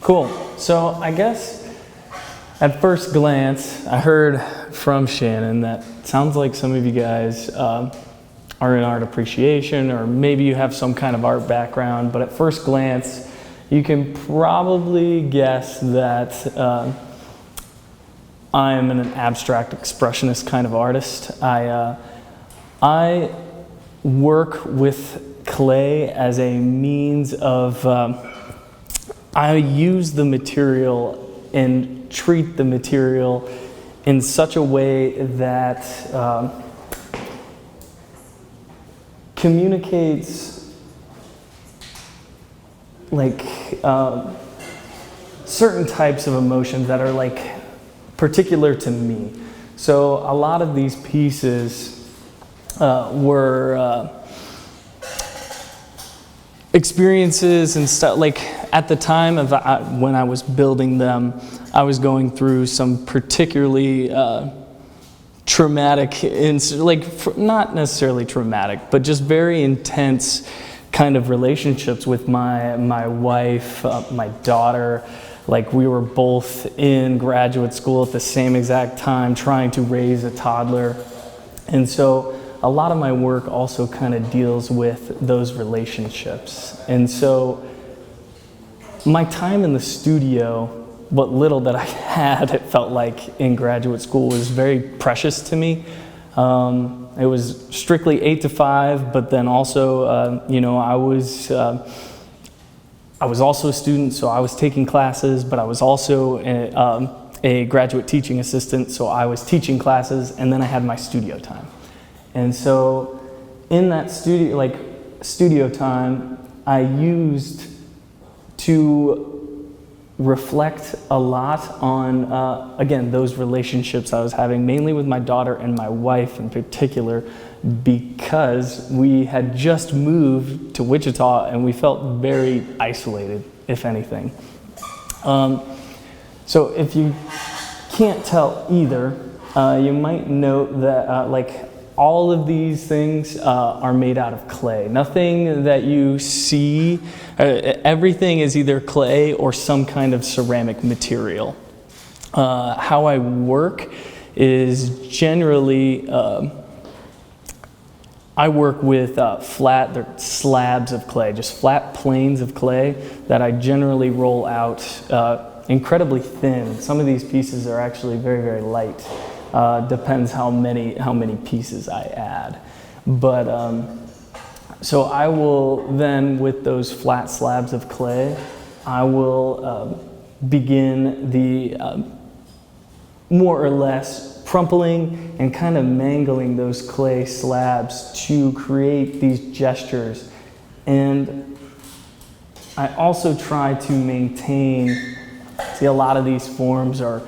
Cool. So I guess at first glance, I heard from Shannon that sounds like some of you guys are in art appreciation, or maybe you have some kind of art background, but at first glance, you can probably guess that I am an abstract expressionist kind of artist. I work with clay as a means of, I use the material and treat the material in such a way that communicates like certain types of emotions that are like particular to me. So a lot of these pieces were experiences and stuff. Like at the time of when I was building them, I was going through some particularly traumatic, like not necessarily traumatic, but just very intense kind of relationships with my wife, my daughter. Like we were both in graduate school at the same exact time trying to raise a toddler. And so a lot of my work also kind of deals with those relationships. And so my time in the studio, what little that I had, it felt like in graduate school, was very precious to me. It was strictly 8 to 5, but then also, you know, I was also a student, so I was taking classes, but I was also a graduate teaching assistant, so I was teaching classes, and then I had my studio time. And so in that studio time, I used to reflect a lot on, again, those relationships I was having, mainly with my daughter and my wife in particular, because we had just moved to Wichita and we felt very isolated, if anything. So if you can't tell either, you might note that like all of these things are made out of clay. Nothing that you see, everything is either clay or some kind of ceramic material. How I work is generally, I work with flat slabs of clay, just flat planes of clay that I generally roll out incredibly thin. Some of these pieces are actually very, very light. Depends how many pieces I add. But so I will then, with those flat slabs of clay, I will begin the more or less crumpling and kind of mangling those clay slabs to create these gestures. And I also try to maintain, see, a lot of these forms are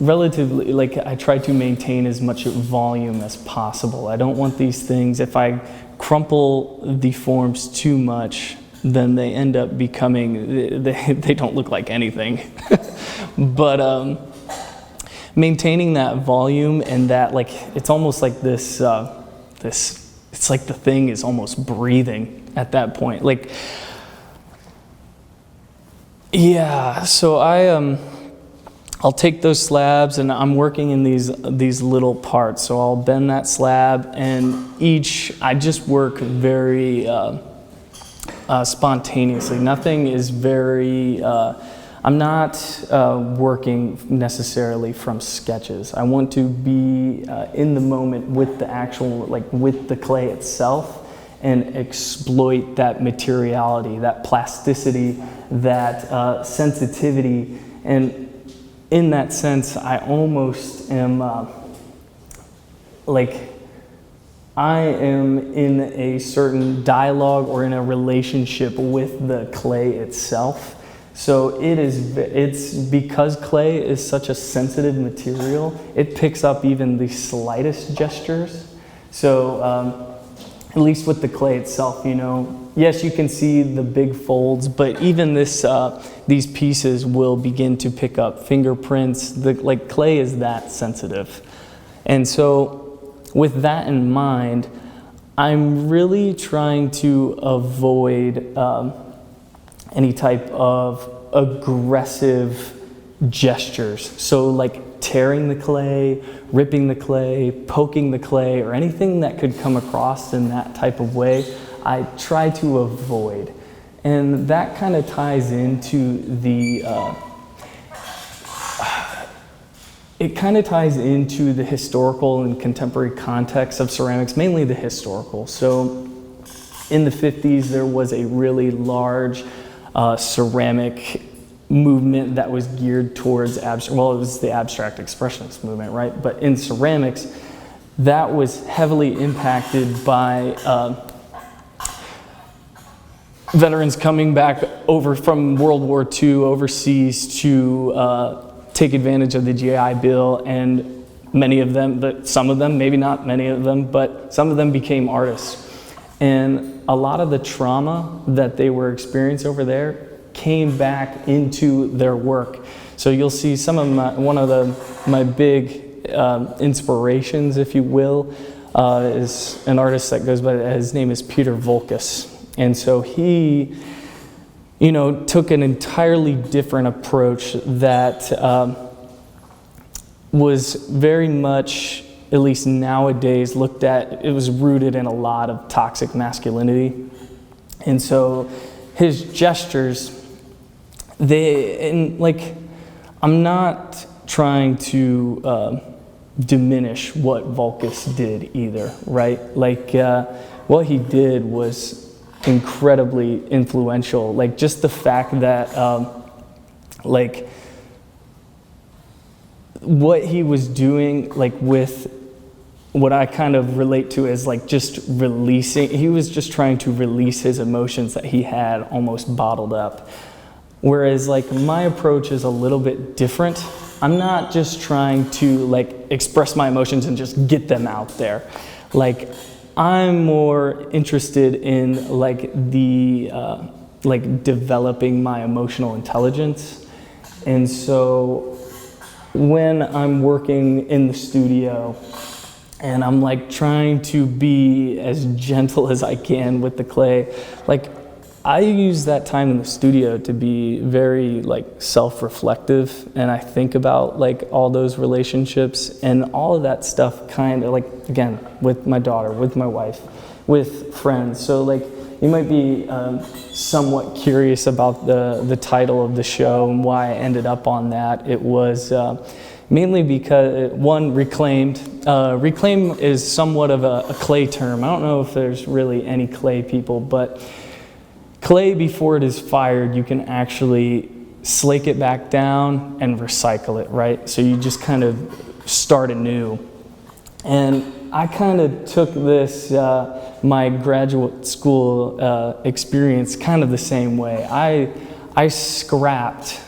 relatively, like, I try to maintain as much volume as possible. I don't want these things, if I crumple the forms too much, then they end up becoming, they don't look like anything. But maintaining that volume and that, like, it's almost like this, it's like the thing is almost breathing at that point. Like, yeah, so I'll take those slabs and I'm working in these little parts. So I'll bend that slab, and I just work very spontaneously. Nothing is very, I'm not working necessarily from sketches. I want to be in the moment with the actual, like with the clay itself, and exploit that materiality, that plasticity, that sensitivity. And in that sense, I almost am like I am in a certain dialogue or in a relationship with the clay itself. So it's because clay is such a sensitive material, it picks up even the slightest gestures. So at least with the clay itself, you know, yes, you can see the big folds, but even these pieces will begin to pick up fingerprints. Like clay is that sensitive. And so with that in mind, I'm really trying to avoid any type of aggressive gestures. So like tearing the clay, ripping the clay, poking the clay, or anything that could come across in that type of way, I try to avoid. And that kind of ties into the historical and contemporary context of ceramics, mainly the historical. So in the 50s, there was a really large ceramic movement that was geared towards it was the abstract expressionist movement, right? But in ceramics, that was heavily impacted by veterans coming back over from World War II overseas to take advantage of the GI Bill, and many of them, but some of them, maybe not many of them, but some of them became artists. And a lot of the trauma that they were experiencing over there came back into their work. So you'll see some of my big inspirations, if you will, is an artist that goes by, his name is Peter Volkus. And so he, took an entirely different approach that was very much, at least nowadays, looked at, it was rooted in a lot of toxic masculinity. And so his gestures, I'm not trying to diminish what Volkus did either, right? What he did was incredibly influential. Like, just the fact that, what he was doing, with what I kind of relate to as just releasing, he was just trying to release his emotions that he had almost bottled up. Whereas my approach is a little bit different. I'm not just trying to express my emotions and just get them out there. I'm more interested in developing my emotional intelligence. And so when I'm working in the studio and I'm trying to be as gentle as I can with the clay, I use that time in the studio to be very self-reflective, and I think about all those relationships and all of that stuff, kind of again, with my daughter, with my wife, with friends. So you might be somewhat curious about the title of the show and why I ended up on that. It was mainly because, one, reclaimed. Reclaim is somewhat of a clay term. I don't know if there's really any clay people, but clay, before it is fired, you can actually slake it back down and recycle it, right? So you just kind of start anew. And I kind of took this, my graduate school experience, kind of the same way. I scrapped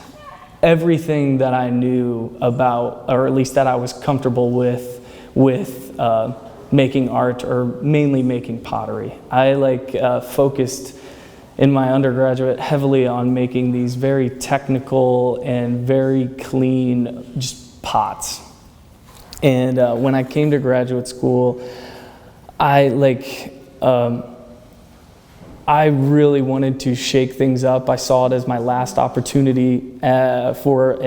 everything that I knew about, or at least that I was comfortable with making art, or mainly making pottery. I focused in my undergraduate heavily on making these very technical and very clean just pots. And when I came to graduate school, I really wanted to shake things up. I saw it as my last opportunity for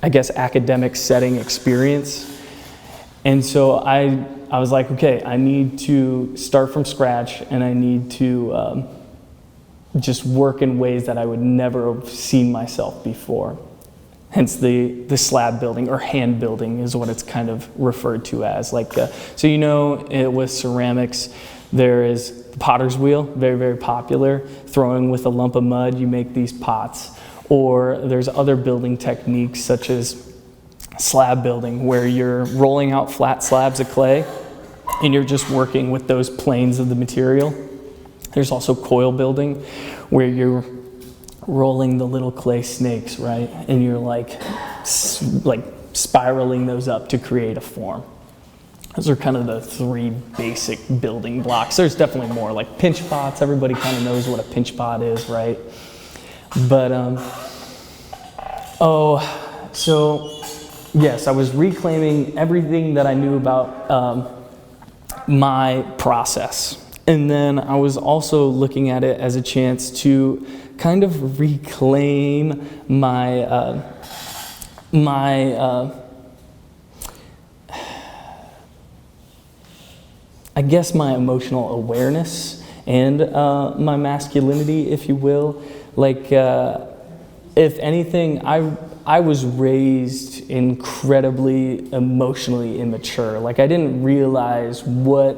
I guess, academic setting experience. And so I was like, okay, I need to start from scratch, and I need to just work in ways that I would never have seen myself before. Hence the slab building, or hand building is what it's kind of referred to as. With ceramics, there is the potter's wheel, very, very popular. Throwing with a lump of mud, you make these pots. Or there's other building techniques such as slab building, where you're rolling out flat slabs of clay and you're just working with those planes of the material. There's also coil building, where you're rolling the little clay snakes, right? And you're spiraling those up to create a form. Those are kind of the three basic building blocks. There's definitely more, like pinch pots. Everybody kind of knows what a pinch pot is, right? But, so yes, I was reclaiming everything that I knew about my process. And then I was also looking at it as a chance to kind of reclaim my I guess my emotional awareness and my masculinity, if you will. Like, if anything, I was raised incredibly emotionally immature. Like, I didn't realize what,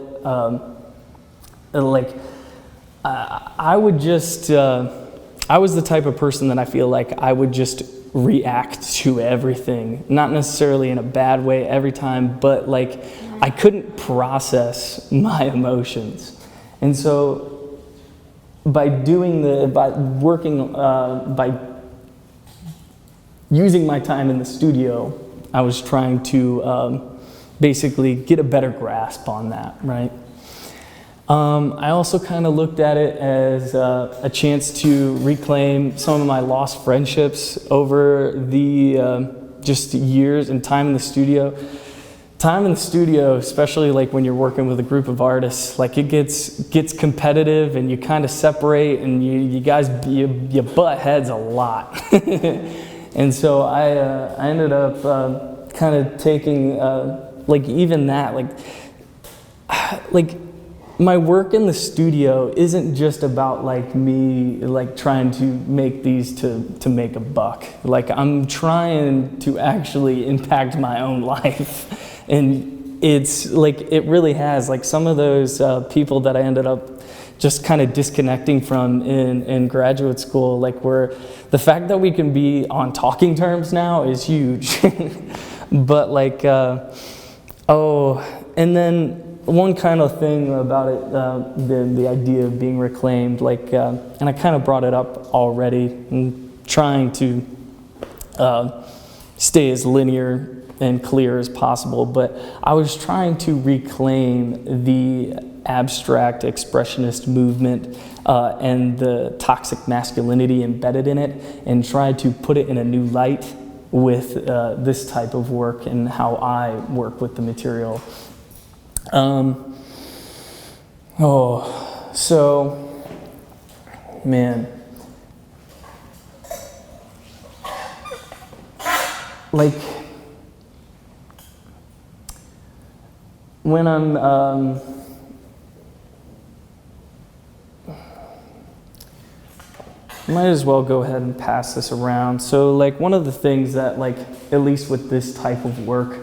I would just, I was the type of person that I feel like I would just react to everything, not necessarily in a bad way every time, but like I couldn't process my emotions. And so by using my time in the studio, I was trying to basically get a better grasp on that, right? I also kind of looked at it as a chance to reclaim some of my lost friendships over the just years and time in the studio. Time in the studio, especially like when you're working with a group of artists, like it gets competitive and you kind of separate and you guys butt heads a lot. And so I ended up kind of taking like even that like my work in the studio isn't just about like me like trying to make these to make a buck. Like I'm trying to actually impact my own life. And it's like, it really has, like some of those people that I ended up just kind of disconnecting from in graduate school, like where the fact that we can be on talking terms now is huge. But like, and then one kind of thing about it, the idea of being reclaimed, like, and I kind of brought it up already, and trying to stay as linear and clear as possible, but I was trying to reclaim the abstract expressionist movement and the toxic masculinity embedded in it, and try to put it in a new light with this type of work and how I work with the material. So, man, like, when I'm, might as well go ahead and pass this around. So, like, one of the things that, like, at least with this type of work,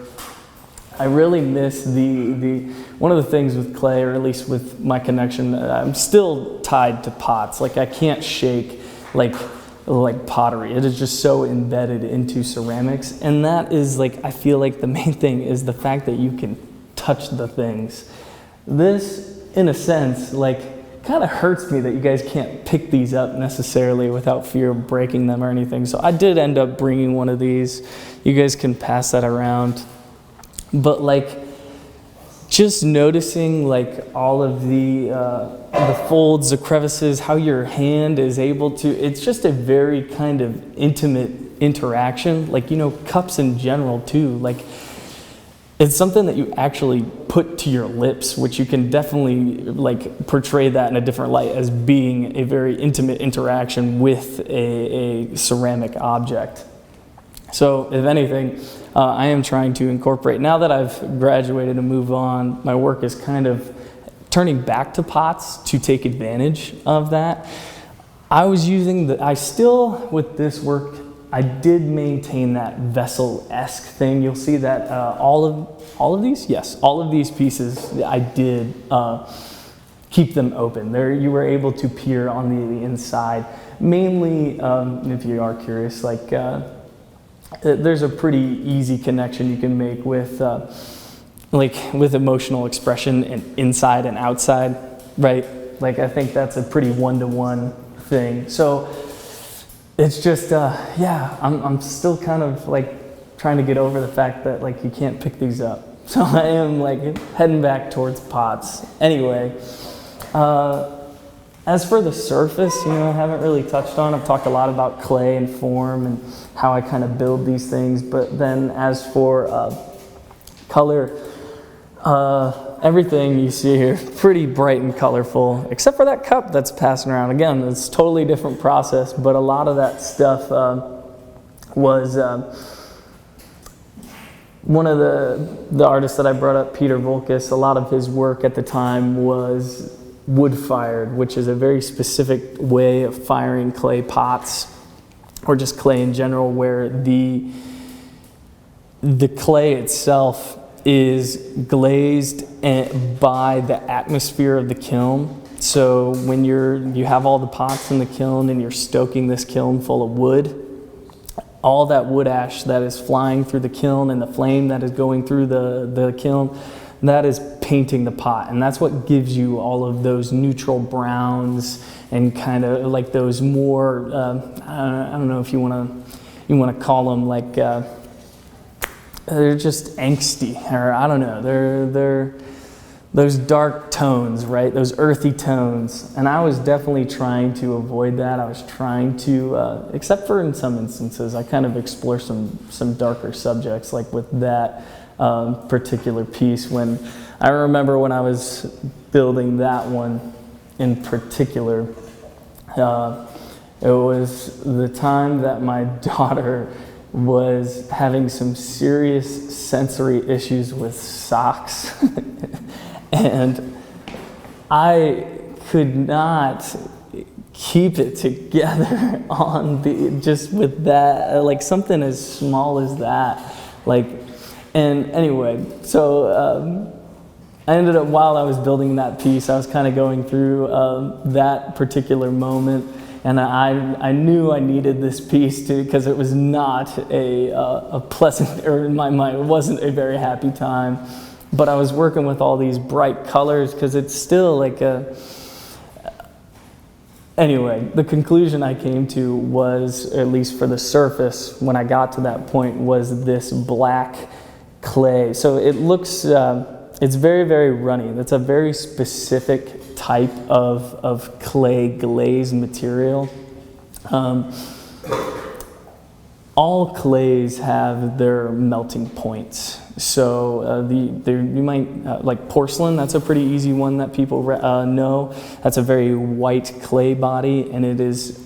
I really miss one of the things with clay, or at least with my connection, I'm still tied to pots. Like I can't shake like pottery. It is just so embedded into ceramics. And that is like, I feel like the main thing is the fact that you can touch the things. This, in a sense, like kind of hurts me that you guys can't pick these up necessarily without fear of breaking them or anything. So I did end up bringing one of these. You guys can pass that around. But like, just noticing like all of the folds, the crevices, how your hand is able to, it's just a very kind of intimate interaction. Like, you know, cups in general too, like it's something that you actually put to your lips, which you can definitely like portray that in a different light as being a very intimate interaction with a ceramic object. So if anything, I am trying to incorporate, now that I've graduated and moved on, my work is kind of turning back to pots to take advantage of that. I still, with this work, I did maintain that vessel-esque thing. You'll see that all of these? Yes, all of these pieces, I did keep them open. There, you were able to peer on the inside. Mainly, if you are curious, like, there's a pretty easy connection you can make with with emotional expression and inside and outside, right? Like I think that's a pretty one-to-one thing. So it's just yeah, I'm still kind of like trying to get over the fact that like you can't pick these up. So I am like heading back towards pots. Anyway, as for the surface, you know, I haven't really touched on. I've talked a lot about clay and form and how I kind of build these things. But then as for color, everything you see here, pretty bright and colorful, except for that cup that's passing around. Again, it's a totally different process, but a lot of that stuff was one of the artists that I brought up, Peter Volkus. A lot of his work at the time was wood-fired, which is a very specific way of firing clay pots, or just clay in general, where the clay itself is glazed by the atmosphere of the kiln. So when you have all the pots in the kiln and you're stoking this kiln full of wood, all that wood ash that is flying through the kiln and the flame that is going through the kiln, that is painting the pot. And that's what gives you all of those neutral browns and kind of like those more, I don't know if you want to call them like, they're just angsty, or I don't know, they're those dark tones, right? Those earthy tones. And I was definitely trying to avoid that. I was trying to, except for in some instances, I kind of explore some darker subjects, like with that particular piece. When I remember when I was building that one in particular, it was the time that my daughter was having some serious sensory issues with socks. And I could not keep it together just with that, like something as small as that. And anyway, so I ended up, while I was building that piece, I was kind of going through that particular moment. And I knew I needed this piece because it was not a pleasant, or in my mind, it wasn't a very happy time. But I was working with all these bright colors because it's still like anyway, the conclusion I came to was, at least for the surface, when I got to that point, was this black clay. So it looks, it's very, very runny. That's a very specific type of clay glaze material. All clays have their melting points. So you might, like porcelain, that's a pretty easy one that people know. That's a very white clay body, and it is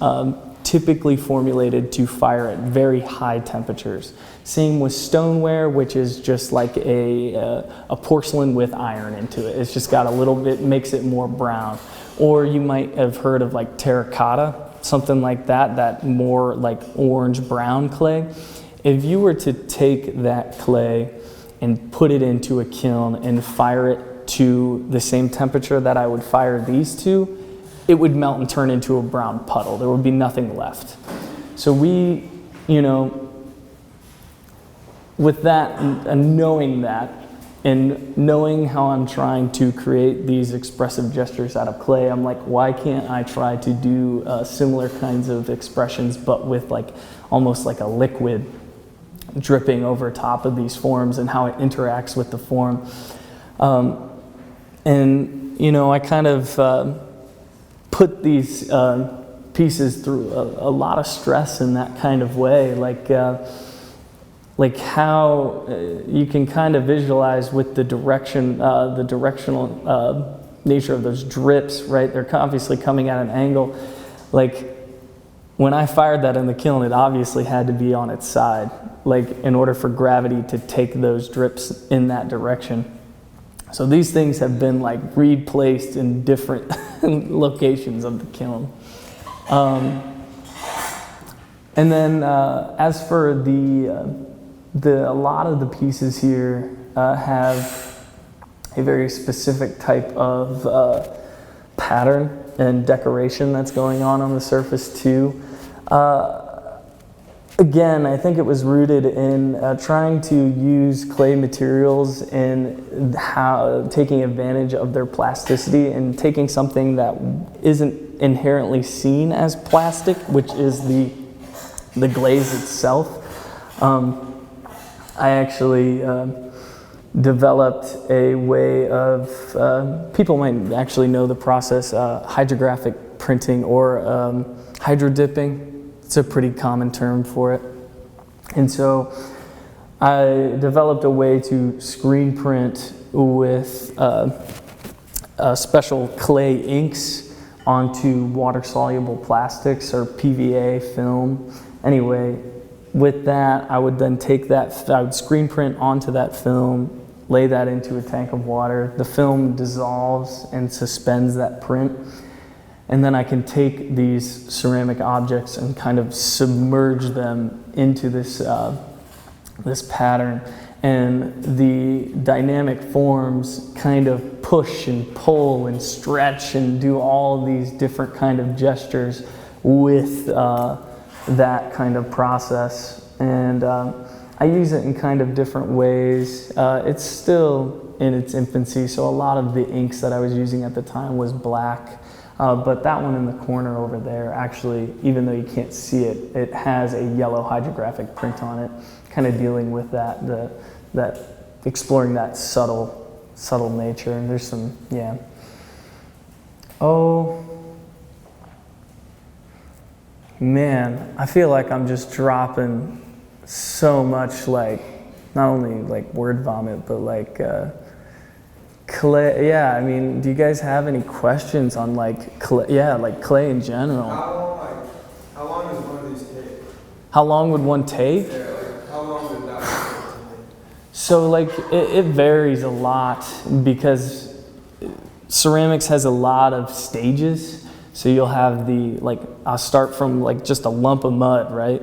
typically formulated to fire at very high temperatures. Same with stoneware, which is just like a porcelain with iron into it. It's just got a little bit, makes it more brown. Or you might have heard of like terracotta, something like that more like orange-brown clay. If you were to take that clay and put it into a kiln and fire it to the same temperature that I would fire these two, it would melt and turn into a brown puddle. There would be nothing left. So we, with that, and knowing that, and knowing how I'm trying to create these expressive gestures out of clay, I'm like, why can't I try to do similar kinds of expressions, but with like almost like a liquid dripping over top of these forms and how it interacts with the form. I kind of put these pieces through a lot of stress in that kind of way, like how you can kind of visualize with the directional nature of those drips, right? They're obviously coming at an angle. Like when I fired that in the kiln, it obviously had to be on its side, like in order for gravity to take those drips in that direction. So these things have been like replaced in different locations of the kiln. And then as for a lot of the pieces here have a very specific type of pattern and decoration that's going on the surface too. Again, I think it was rooted in trying to use clay materials and how taking advantage of their plasticity and taking something that isn't inherently seen as plastic, which is the glaze itself. I actually developed a way of, people might actually know the process, hydrographic printing or hydro dipping. It's a pretty common term for it. And so I developed a way to screen print with special clay inks onto water-soluble plastics or PVA film. Anyway, with that, I would then take that, I would screen print onto that film, lay that into a tank of water. The film dissolves and suspends that print. And then I can take these ceramic objects and kind of submerge them into this, this pattern. And the dynamic forms kind of push and pull and stretch and do all these different kind of gestures with that kind of process. And I use it in kind of different ways. It's still in its infancy, so a lot of the inks that I was using at the time was black. But that one in the corner over there, actually, even though you can't see it, it has a yellow hydrographic print on it, kind of dealing with that, exploring that subtle nature. And there's some, yeah. Oh, man, I feel like I'm just dropping so much, like, not only like word vomit, but like clay. Yeah, I mean, do you guys have any questions on like clay? Yeah, like clay in general. How long does one of these take? How long would one take? Yeah, like how long would that take? So like it varies a lot because ceramics has a lot of stages. So you'll have I'll start from like just a lump of mud, right?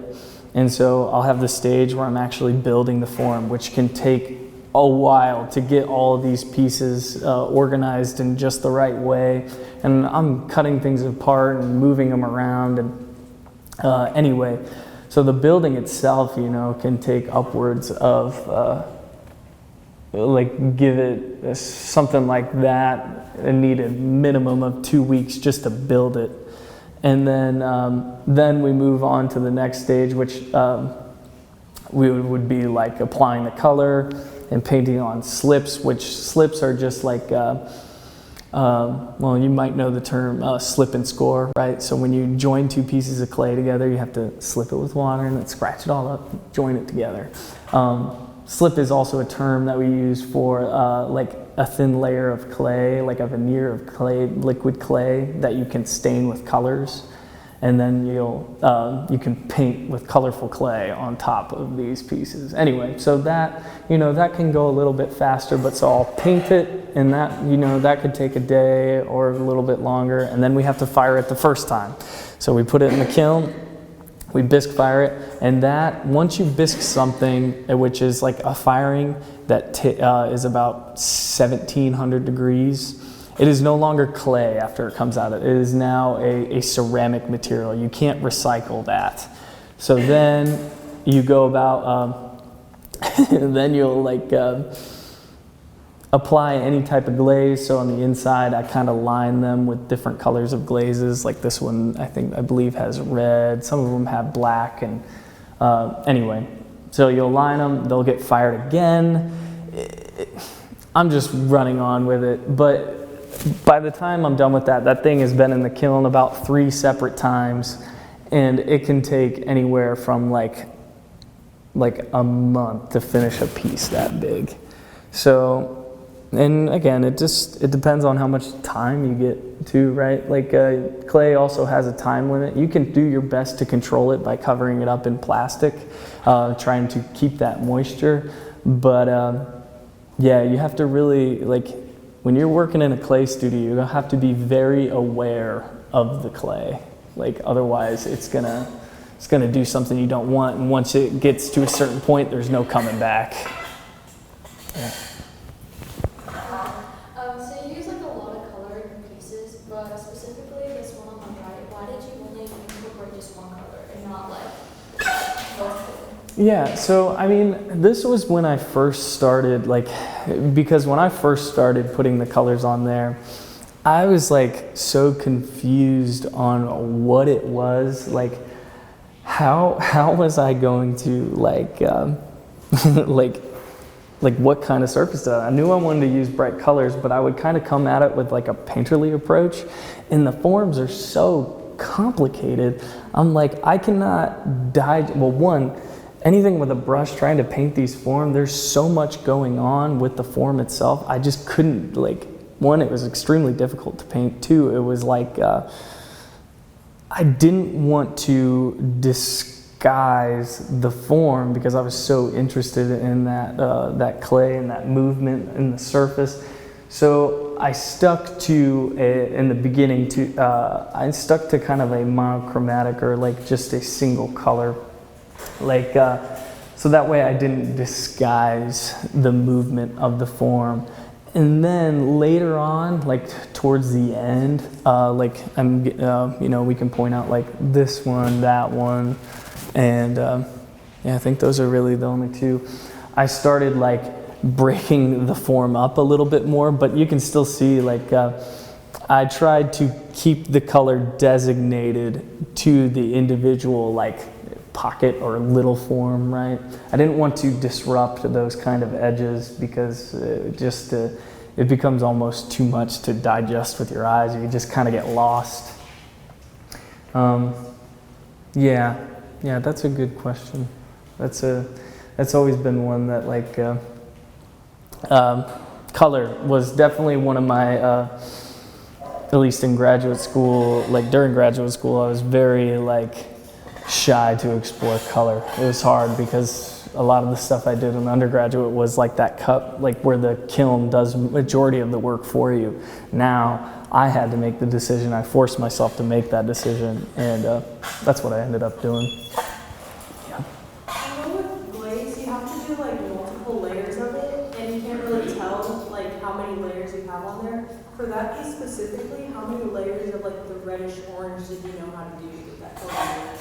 And so I'll have the stage where I'm actually building the form, which can take a while to get all of these pieces organized in just the right way. And I'm cutting things apart and moving them around. And anyway, so the building itself, you know, can take upwards of, give it something like that. It needed minimum of 2 weeks just to build it. And then we move on to the next stage, which we would be like applying the color and painting on slips, which slips are just like, well, you might know the term slip and score, right? So when you join two pieces of clay together, you have to slip it with water and then scratch it all up, join it together. Slip is also a term that we use for like a thin layer of clay, like a veneer of clay, liquid clay that you can stain with colors. And then you can paint with colorful clay on top of these pieces. Anyway, so that, you know, that can go a little bit faster, but so I'll paint it, and that, you know, that could take a day or a little bit longer, and then we have to fire it the first time. So we put it in the kiln, we bisque fire it, and that, once you bisque something, which is like a firing that is about 1700 degrees, it is no longer clay after it comes out. It is now a ceramic material. You can't recycle that. So then you go about, then you'll like apply any type of glaze. So on the inside, I kind of line them with different colors of glazes. Like this one, I believe has red. Some of them have black. And anyway, so you'll line them. They'll get fired again. I'm just running on with it, but by the time I'm done with that, that thing has been in the kiln about 3 separate times, and it can take anywhere from like a month to finish a piece that big. So, and again, it depends on how much time you get to, right? Like clay also has a time limit. You can do your best to control it by covering it up in plastic, trying to keep that moisture, but yeah, you have to really, like, when you're working in a clay studio, you have to be very aware of the clay. Like, otherwise it's gonna do something you don't want, and once it gets to a certain point, there's no coming back. Yeah. So you use like a lot of color in your pieces, but specifically this one on the right, why did you only incorporate just one color and not like multiple? Yeah, so I mean, this was when I first started, like, because when I first started putting the colors on there, I was like so confused on what it was, like how was I going to like like what kind of surface I knew I wanted to use bright colors, but I would kind of come at it with like a painterly approach, and the forms are so complicated. I'm like, I cannot well, one, anything with a brush, trying to paint these form, there's so much going on with the form itself. I just couldn't, like, one, it was extremely difficult to paint. Two, it was like, I didn't want to disguise the form because I was so interested in that clay and that movement in the surface. So I stuck to, in the beginning, I stuck to kind of a monochromatic, or like just a single color. Like, so that way I didn't disguise the movement of the form. And then later on, like towards the end, like we can point out like this one, that one, and yeah, I think those are really the only two. I started like breaking the form up a little bit more, but you can still see like I tried to keep the color designated to the individual like pocket or little form, right? I didn't want to disrupt those kind of edges because it becomes almost too much to digest with your eyes. You just kind of get lost. Yeah, that's a good question. That's always been one that like color was definitely one of my at least in graduate school, like during graduate school, I was very like shy to explore color. It was hard because a lot of the stuff I did in undergraduate was like that cup, like where the kiln does majority of the work for you. Now I had to make the decision. I forced myself to make that decision, and that's what I ended up doing. Yeah. I know with glaze, you have to do like multiple layers of it, and you can't really tell like how many layers you have on there. For that piece specifically, how many layers of like the reddish orange did you know how to do with that color?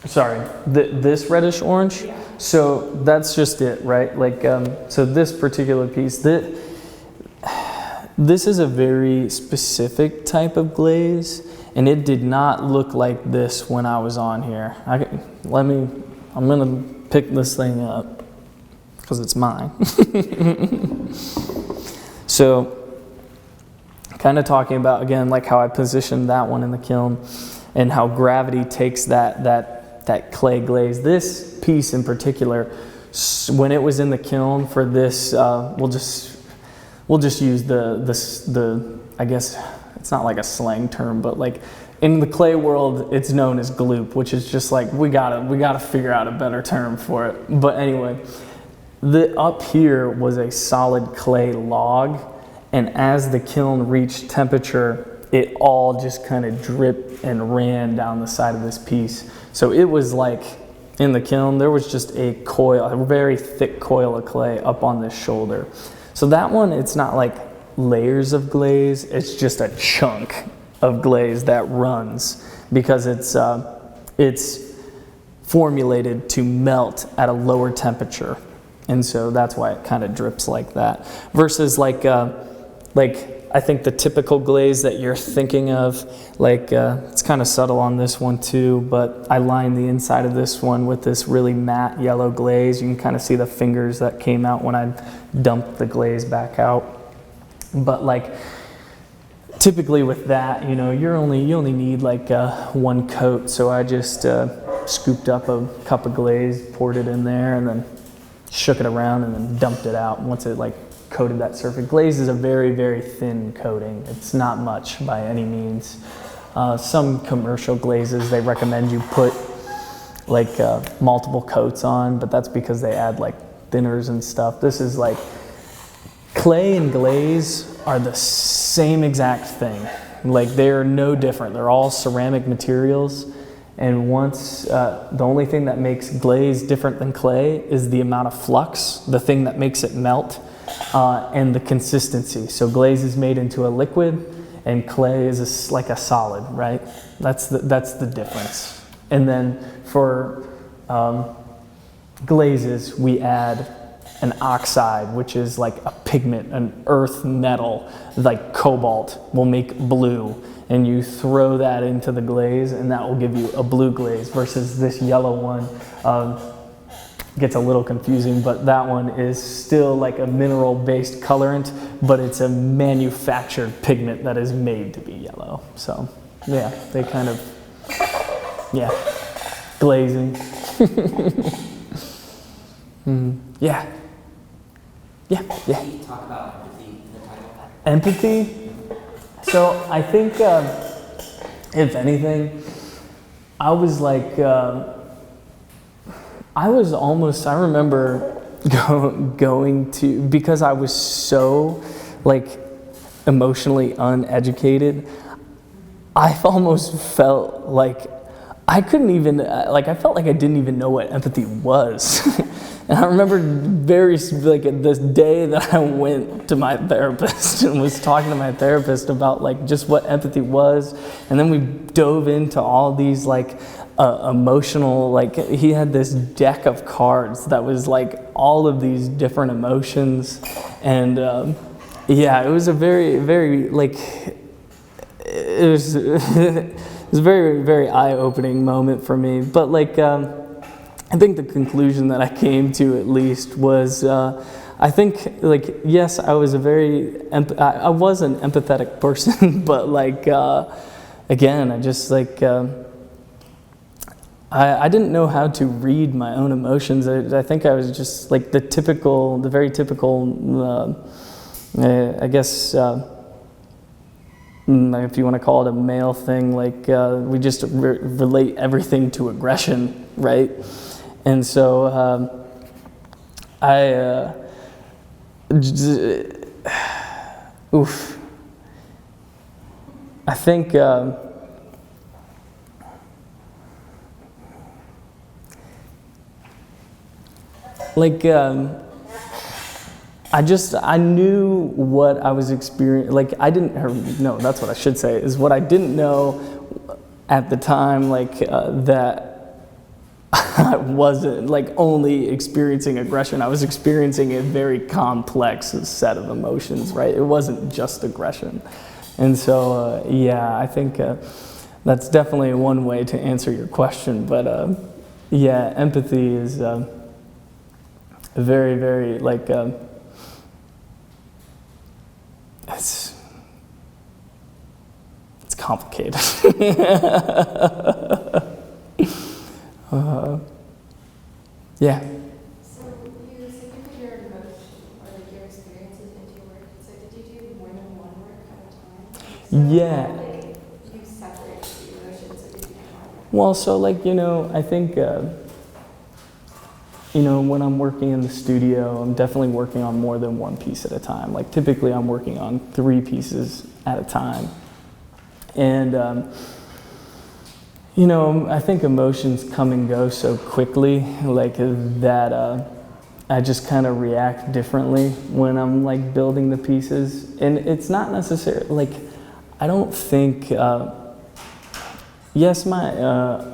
Sorry, this reddish orange? Yeah. So that's just it, right? Like, so this particular piece, this is a very specific type of glaze, and it did not look like this when I was on here. I'm gonna pick this thing up because it's mine. So, kind of talking about, again, like how I positioned that one in the kiln and how gravity takes that clay glaze. This piece in particular, when it was in the kiln for this, we'll just use the I guess it's not like a slang term, but like in the clay world, it's known as gloop, which is just like we gotta figure out a better term for it. But anyway, up here was a solid clay log, and as the kiln reached temperature, it all just kind of dripped and ran down the side of this piece. So it was like, in the kiln, there was just a very thick coil of clay up on this shoulder. So that one, it's not like layers of glaze, it's just a chunk of glaze that runs because it's formulated to melt at a lower temperature. And so that's why it kind of drips like that. Versus like I think the typical glaze that you're thinking of, like it's kind of subtle on this one too, but I lined the inside of this one with this really matte yellow glaze. You can kind of see the fingers that came out when I dumped the glaze back out. But like typically with that, you only need like one coat. So I just scooped up a cup of glaze, poured it in there, and then shook it around and then dumped it out. Once it like coated that surface. Glaze is a very, very thin coating. It's not much by any means. Some commercial glazes, they recommend you put like multiple coats on, but that's because they add like thinners and stuff. This is like, clay and glaze are the same exact thing. Like they're no different. They're all ceramic materials. And once, the only thing that makes glaze different than clay is the amount of flux, the thing that makes it melt. And the consistency. So glaze is made into a liquid, and clay is like a solid, right? That's the difference. And then for glazes, we add an oxide, which is like a pigment, an earth metal, like cobalt will make blue, and you throw that into the glaze, and that will give you a blue glaze. Versus this yellow one. Gets a little confusing, but that one is still like a mineral-based colorant, but it's a manufactured pigment that is made to be yellow. So, yeah, they kind of, yeah, glazing. Yeah. Yeah. Can you talk about empathy in the title? Empathy. So I think, if anything, I was like, I remember going to, because I was so like emotionally uneducated, I almost felt like I couldn't even, I felt like I didn't even know what empathy was. And I remember this day that I went to my therapist and was talking to my therapist about like just what empathy was. And then we dove into all these emotional, he had this deck of cards that was like all of these different emotions. And it was a very, very it was a very, very eye-opening moment for me. But I think the conclusion that I came to, at least, was I think yes, I was I was an empathetic person, but again, I just I didn't know how to read my own emotions. I think I was just the very typical, I guess. If you want to call it a male thing, we just relate everything to aggression, right? And so I think I knew what I was experiencing. That's what I should say, is what I didn't know at the time, that I wasn't only experiencing aggression. I was experiencing a very complex set of emotions, right? It wasn't just aggression. And so, I think that's definitely one way to answer your question. But empathy is very, very, it's complicated. Yeah. So you said you put your emotion or your experiences into your work. So did you do more than one work at a time? So Yeah. how did you separate the emotions so that you can have Well, so I think when I'm working in the studio, I'm definitely working on more than one piece at a time. Typically I'm working on 3 pieces at a time. And I think emotions come and go so quickly, that I just kind of react differently when I'm building the pieces. And it's not necessarily I don't think yes, my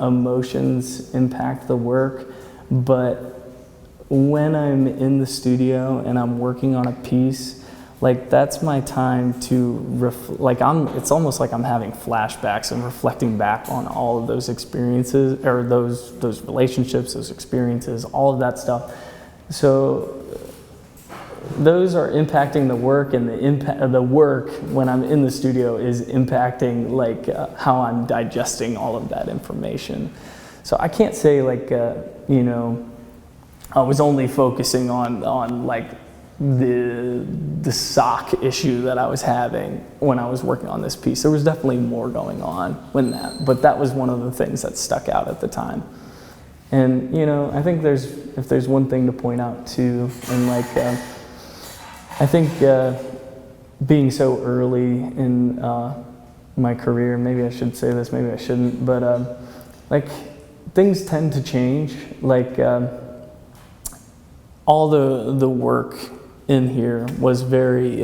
emotions impact the work, but when I'm in the studio and I'm working on a piece, that's my time to it's almost like I'm having flashbacks and reflecting back on all of those experiences, or those relationships, those experiences, all of that stuff. So those are impacting the work, and the work when I'm in the studio is impacting how I'm digesting all of that information. So I can't say I was only focusing on the sock issue that I was having when I was working on this piece. There was definitely more going on but that was one of the things that stuck out at the time. And I think if there's one thing to point out too, and I think being so early in my career, maybe I should say this, maybe I shouldn't, but things tend to change. All the work in here was very,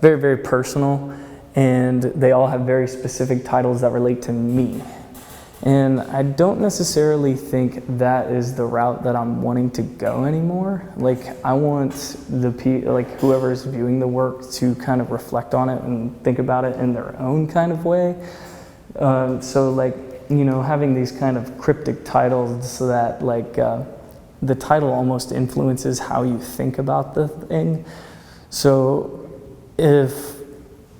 very, very personal, and they all have very specific titles that relate to me. And I don't necessarily think that is the route that I'm wanting to go anymore. I want whoever's viewing the work to kind of reflect on it and think about it in their own kind of way. Having these kind of cryptic titles so that the title almost influences how you think about the thing. So if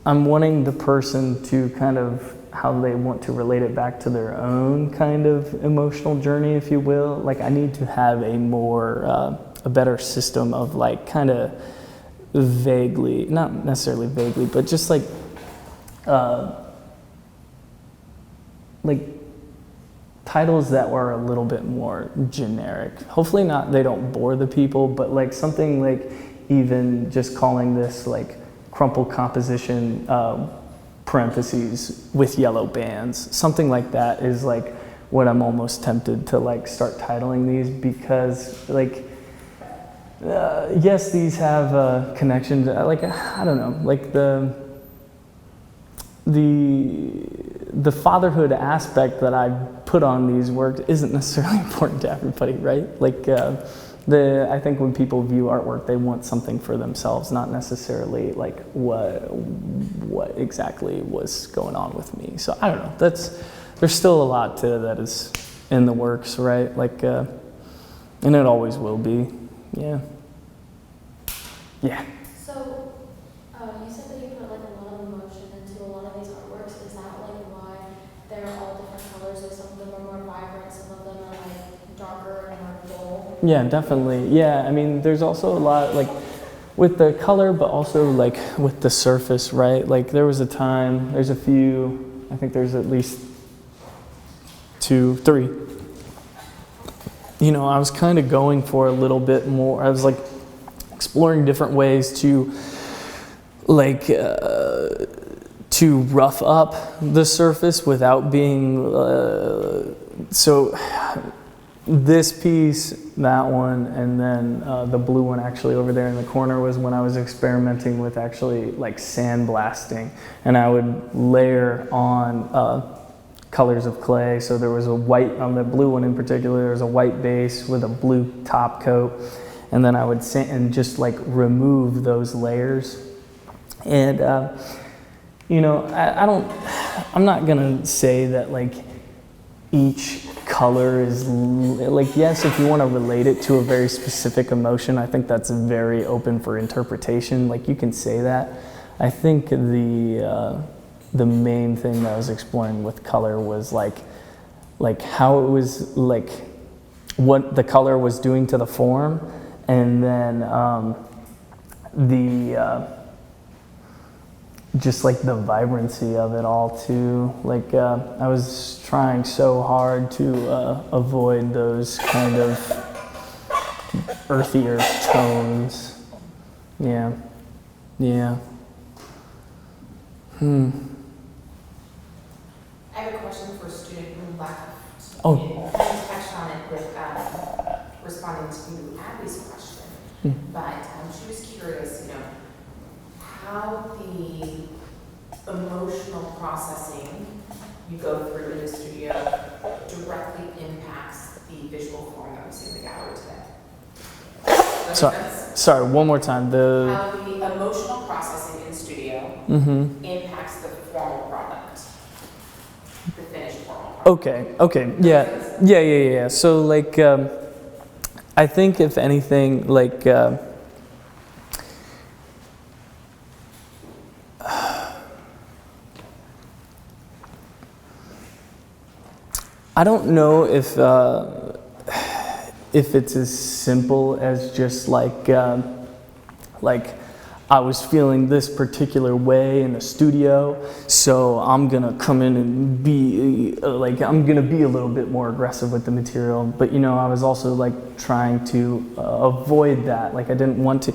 I'm wanting the person to kind of how they want to relate it back to their own kind of emotional journey, if you will, I need to have a more a better system of like kind of vaguely, not necessarily vaguely, but just like titles that were a little bit more generic. Hopefully not, they don't bore the people, but like something like even just calling this like crumpled composition parentheses with yellow bands. Something like that is like what I'm almost tempted to like start titling these, because like yes, these have a connection to, like, I don't know, like the fatherhood aspect that I put on these works isn't necessarily important to everybody, right? Like I think when people view artwork, they want something for themselves, not necessarily like what exactly was going on with me. So I don't know. There's still a lot to that is in the works, right? Like, and it always will be. Yeah. Yeah. So, you said that you put like a lot of emotion into a lot of these artworks. Is that like why they're all different colors? Like some of them are more vibrant, some of them are like darker and more dull. Yeah, definitely. Yeah, I mean, there's also a lot like with the color, but also like with the surface, right? Like there was a time, there's a few, I think there's at least 2, 3. You know, I was kind of going for a little bit more. I was like exploring different ways to like to rough up the surface without being so this piece, that one, and then the blue one actually over there in the corner was when I was experimenting with actually like sandblasting, and I would layer on colors of clay. So there was a white, on the blue one in particular, there was a white base with a blue top coat, and then I would and just like remove those layers. And you know, I'm not gonna say that like each color is like, yes, if you want to relate it to a very specific emotion, I think that's very open for interpretation. Like you can say that. I think the main thing that I was exploring with color was like how it was like what the color was doing to the form, and then just like the vibrancy of it all too. Like I was trying so hard to avoid those kind of earthier tones. Yeah. Yeah. I have a question for a student who left. Oh. You kind of touched on it with responding to Abby's question, but she was curious, you know, how the emotional processing you go through in the studio directly impacts the visual form that we see in the gallery today. Does that make sense? Sorry, one more time. How the emotional processing in the studio impacts the formal product, the finished formal product. Okay, yeah. So like, I think if anything, like, I don't know if it's as simple as just like I was feeling this particular way in the studio, so I'm gonna come in and be like, I'm gonna be a little bit more aggressive with the material. But you know, I was also like trying to avoid that. Like I didn't want to.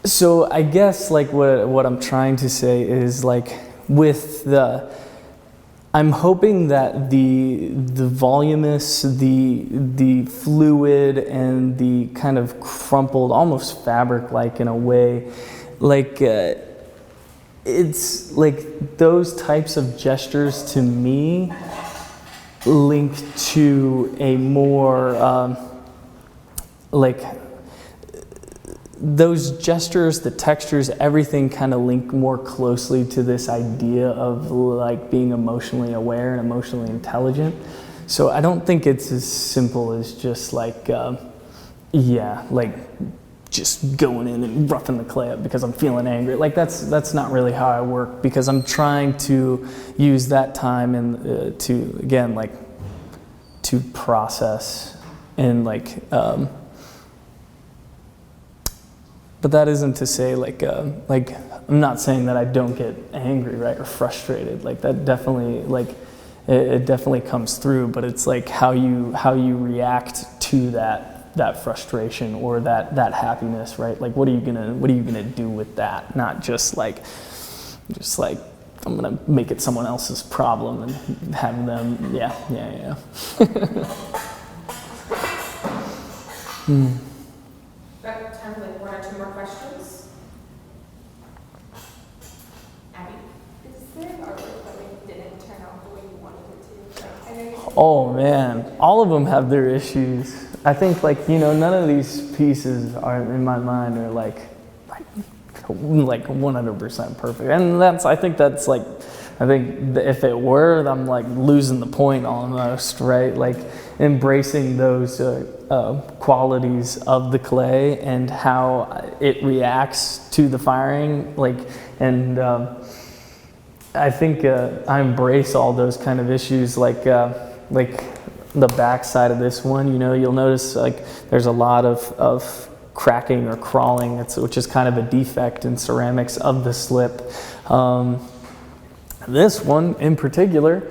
So I guess like what I'm trying to say is like with the, I'm hoping that the voluminous, the fluid, and the kind of crumpled, almost fabric-like in a way, like it's like those types of gestures to me link to a more like those gestures, the textures, everything kind of link more closely to this idea of like being emotionally aware and emotionally intelligent. So I don't think it's as simple as just like, like just going in and roughing the clay up because I'm feeling angry. Like that's not really how I work, because I'm trying to use that time and to, again, like to process and like, But that isn't to say like I'm not saying that I don't get angry, right, or frustrated. Like that definitely it definitely comes through. But it's like how you react to that frustration or that happiness, right? Like what are you gonna do with that? Not just like I'm gonna make it someone else's problem and have them. Yeah. Got time for like one or two more questions? Abby? Is there an artwork that like didn't turn out the way you wanted it to? Like, I know you said Oh man, all of them have their issues. I think none of these pieces are in my mind are like 100% perfect, and I think if it were, I'm like losing the point almost, right? Like embracing those qualities of the clay and how it reacts to the firing, I think I embrace all those kind of issues, like the back side of this one. You'll notice like there's a lot of cracking or crawling, which is kind of a defect in ceramics of the slip. This one in particular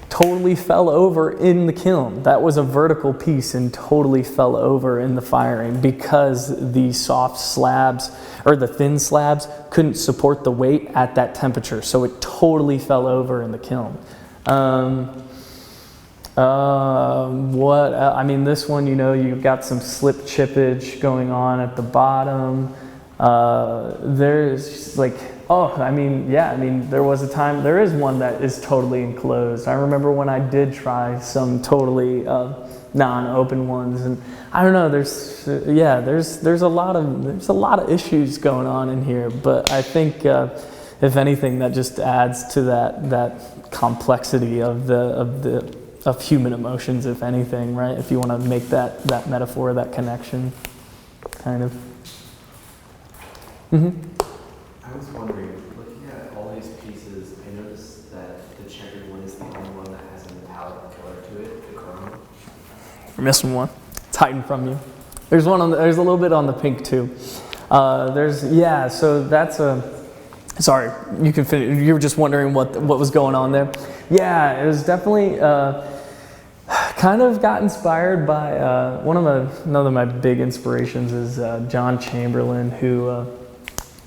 totally fell over in the kiln. That was a vertical piece and totally fell over in the firing because the soft slabs or the thin slabs couldn't support the weight at that temperature. So it totally fell over in the kiln. This one, you've got some slip chippage going on at the bottom. There's there is one that is totally enclosed. I remember when I did try some totally non-open ones, and I don't know, there's a lot of issues going on in here, but I think if anything that just adds to that complexity of human emotions, if anything, right? If you want to make that metaphor, that connection, kind of. I was wondering, looking at all these pieces, I noticed that the checkered one is the only one that has a metallic color to it, the chrome. You're missing one. It's hiding from you. There's there's a little bit on the pink too. So that's sorry, you can finish. You were just wondering what was going on there. Yeah, it was definitely kind of got inspired by another of my big inspirations is John Chamberlain, who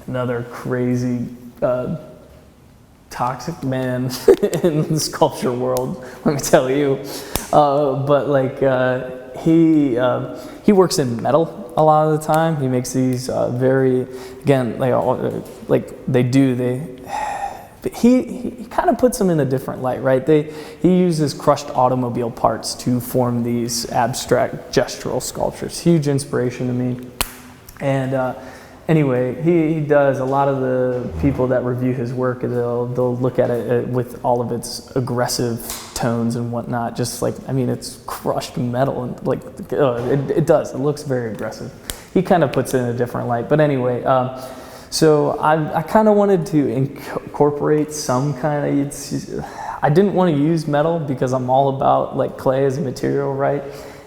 another crazy toxic man in the sculpture world, let me tell you. He works in metal a lot of the time. He makes these he kind of puts them in a different light, right? He uses crushed automobile parts to form these abstract gestural sculptures. Huge inspiration to me. And anyway, he does a lot of the people that review his work, they'll look at it with all of its aggressive tones and whatnot. It's crushed metal, and it looks very aggressive. He kind of puts it in a different light. But anyway, so I kind of wanted to incorporate some kind of, I didn't want to use metal because I'm all about like clay as a material, right?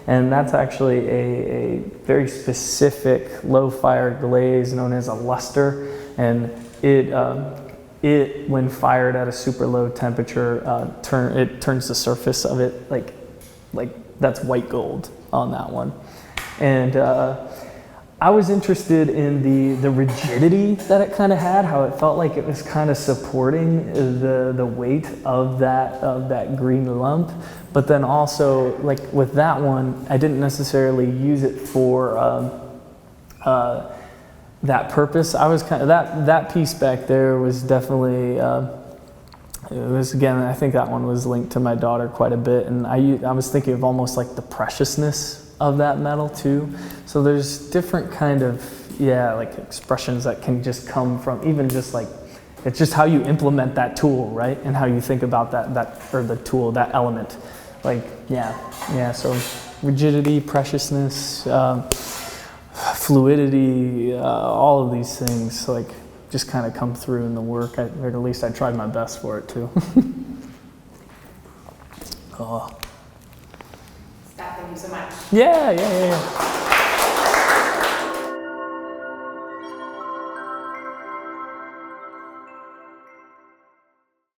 And that's actually a very specific low fire glaze known as a luster. And it when fired at a super low temperature, it turns the surface of it like that's white gold on that one. And I was interested in the rigidity that it kind of had, how it felt like it was kind of supporting the weight of that green lump. But then also, like with that one, I didn't necessarily use it for that purpose. I was kind of that piece back there was definitely it was, again, I think that one was linked to my daughter quite a bit, and I was thinking of almost like the preciousness of that metal too. So there's different kind of expressions that can just come from even just like, it's just how you implement that tool, right? And how you think about the tool, that element. So rigidity, preciousness, fluidity, all of these things just kind of come through in the work, or at least I tried my best for it too. Scott, thank you so much. Yeah.